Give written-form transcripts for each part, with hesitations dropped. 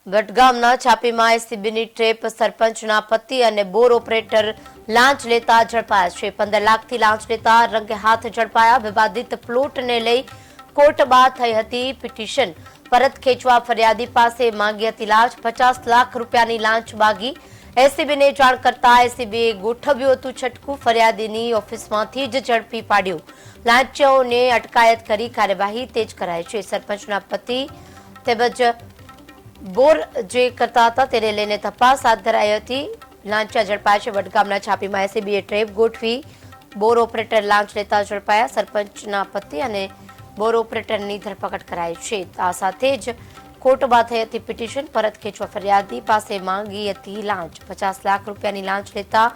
વડગામના છાપીમાં એસીબીની trap સરપંચના પતિ અને બોર ઓપરેટર લાંચ લેતા ઝડપાયા છે। 15 લાખથી લાંચ લેતા રંગે હાથ ઝડપાયા। વિવાદિત પ્લોટને લઈ કોર્ટમાં થઈ હતી પિટિશન। પરત ખેંચવા ફરિયાદી પાસે માંગી હતી લાંચ। 50 લાખ રૂપિયાની લાંચ માગી। એસીબીને જાણ કરતા એસીબીએ ગોઠવ્યું હતું છટકું। ફરિયાદીની ઓફિસમાંથી જ ઝડપી પાડ્યું। લાંચિયાઓને અટકાયત કરી કાર્યવાહી તેજ કરાઈ છે। સરપંચના પતિ તેમજ બોર જે કરતા હતા તેને લઈને તપાસ હાથ ધરાઈ હતી। લાંચિયા ઝડપાયા છે। વડગામના છાપીમાં એસીબીએ ટ્રેપ ગોઠવી બોર ઓપરેટર લાંચ લેતા ઝડપાયા। સરપંચના પતિ અને બોર ઓપરેટરની ધરપકડ કરાઈ છે। આ સાથે જ કોર્ટમાં થઈ હતી પિટિશન। પરત ખેંચવા ફરિયાદી પાસે માંગી હતી લાંચ। 50 લાખ રૂપિયાની લાંચ લેતા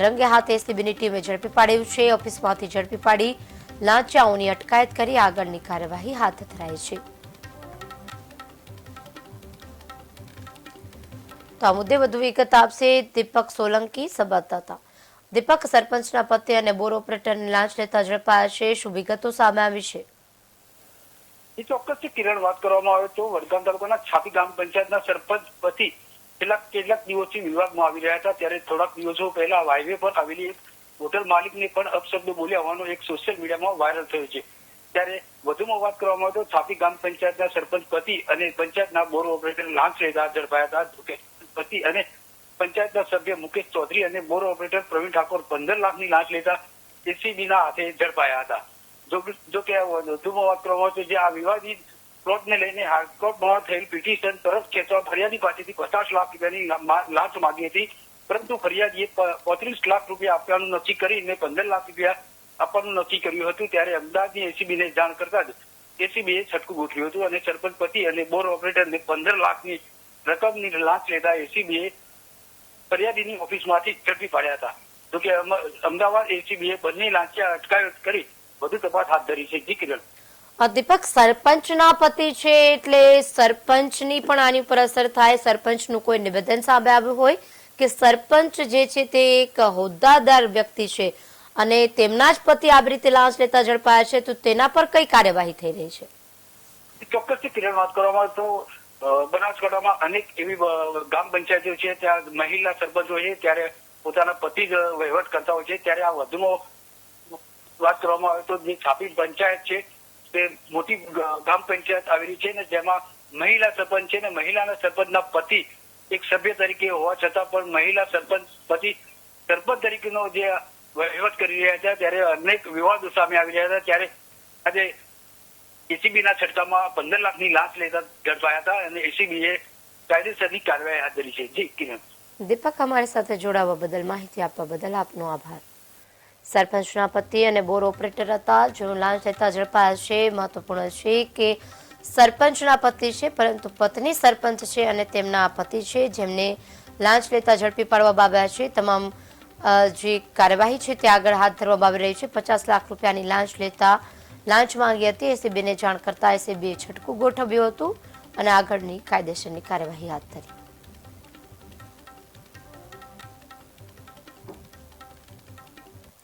રંગે હાથે એસીબીની ટીમે ઝડપી પાડ્યું છે। ઓફિસમાંથી ઝડપી પાડી લાંચિયાઓની અટકાયત કરી આગળની કાર્યવાહી હાથ ધરાઈ છે। તો આ મુદ્દે વધુ વિગત આપશે દીપક સોલંકી સંવાદદાતા। દીપક, સરપંચના પતિ અને બોર ઓપરેટરને લાંચ લેતા ઝડપાયા છે, શું વિગતો સામે આવી છે? એ ચોક્કસથી કિરણ વાત કરવામાં આવે તો વડગામ તાલુકાના છાપી ગ્રામ પંચાયતના સરપંચ પતિ કેટલાક દિવસથી વિવાદમાં આવી રહ્યા હતા। ત્યારે થોડાક દિવસો પહેલા હાઈવે પર આવેલી એક હોટલ માલિકને પણ અપશબ્દો બોલ્યા હોવાનો એક સોશિયલ મીડિયામાં વાયરલ થયો છે। ત્યારે વધુમાં વાત કરવામાં આવે તો છાપી ગ્રામ પંચાયતના સરપંચ પતિ અને પંચાયતના બોર ઓપરેટર લાંચ લેતા ઝડપાયા હતા। પતિ અને પંચાયતના સભ્ય મુકેશ ચૌધરી અને બોર ઓપરેટર પ્રવીણ ઠાકોર 15 લાખની લાંચ લેતા એસીબીના હાથે ઝડપાયા હતા। જો કે વધુમાં વાત કરવામાં આવે તો જે આ વિવાદિત પ્લોટને લઈને હાઈકોર્ટમાં થયેલ પિટિશન પરત ખેંચવા ફરિયાદી પાસેથી 50 લાખ રૂપિયાની લાંચ માંગી હતી, પરંતુ ફરિયાદીએ 35 લાખ રૂપિયા આપવાનું નક્કી કરીને 15 લાખ રૂપિયા આપવાનું નક્કી કર્યું હતું। ત્યારે અમદાવાદની એસીબીને જાણ કરતા જ એસીબીએ છટકું ગોઠવ્યું હતું અને સરપંચ પતિ અને બોર ઓપરેટરને 15 લાખની રકમની લાંચ લેતા એસીબીએ ફરિયાદીની ઓફિસમાંથી ઝડપી પાડ્યા હતા। જોકે અમદાવાદ એસીબીએ બંને લાંચિયા અટકાયત કરી વધુ તપાસ હાથ ધરી છે। જી કિરણ। દીપક, સરપંચના પતિ છે એટલે સરપંચની પણ આની ઉપર અસર થાય? સરપંચનું કોઈ નિવેદન સામે આવ્યું હોય કે સરપંચ જે છે તે એક હોદ્દાદાર વ્યક્તિ છે અને તેમના જ પતિ આવી રીતે લાંચ લેતા ઝડપાયા છે, તો તેના પર કઈ કાર્યવાહી થઈ રહી છે? ચોક્કસથી કિરણ વાત કરવામાં આવે તો બનાસકાંઠામાં અનેક એવી ગ્રામ પંચાયતો છે ત્યાં મહિલા સરપંચો છે ત્યારે પોતાના પતિ જ વહીવટ કરતા હોય છે। ત્યારે આ વધુમાં વાત કરવામાં આવે તો જે છાપી પંચાયત છે તે મોટી ગ્રામ પંચાયત આવેલી છે ને જેમાં મહિલા સરપંચ છે ને મહિલાના સરપંચના પતિ એક સભ્ય તરીકે હોવા છતાં પણ મહિલા સરપંચ પતિ સરપંચ તરીકેનો જે વહીવટ કરી રહ્યા હતા ત્યારે અનેક વિવાદો સામે આવી રહ્યા હતા। ત્યારે આજે એસીબીના છટકામાં 15 લાખની લાંચ લેતા ઝડપાયા હતા અને એસીબીએ કાયદેસરની કાર્યવાહી હાથ ધરી છે। જી કિરણ। દીપક, અમારી સાથે જોડાવા બદલ, માહિતી આપવા બદલ આપનો આભાર। સરપંચના પતિ અને બોર ઓપરેટર હતા જેઓ લાંચ લેતા ઝડપાયા છે। મહત્વપૂર્ણ છે કે સરપંચના પતિ છે પરંતુ પત્ની સરપંચ છે અને તેમના પતિ છે જેમને લાંચ લેતા ઝડપી પાડવામાં આવ્યા છે। તમામ જે કાર્યવાહી છે તે આગળ હાથ ધરવામાં આવી રહી છે। 50 લાખ રૂપિયાની લાંચ લેતા લાંચ માંગી હતી। એસીબીને જાણ કરતા એસીબીએ છટકું ગોઠવ્યું હતું અને આગળની કાયદેસરની કાર્યવાહી હાથ ધરી।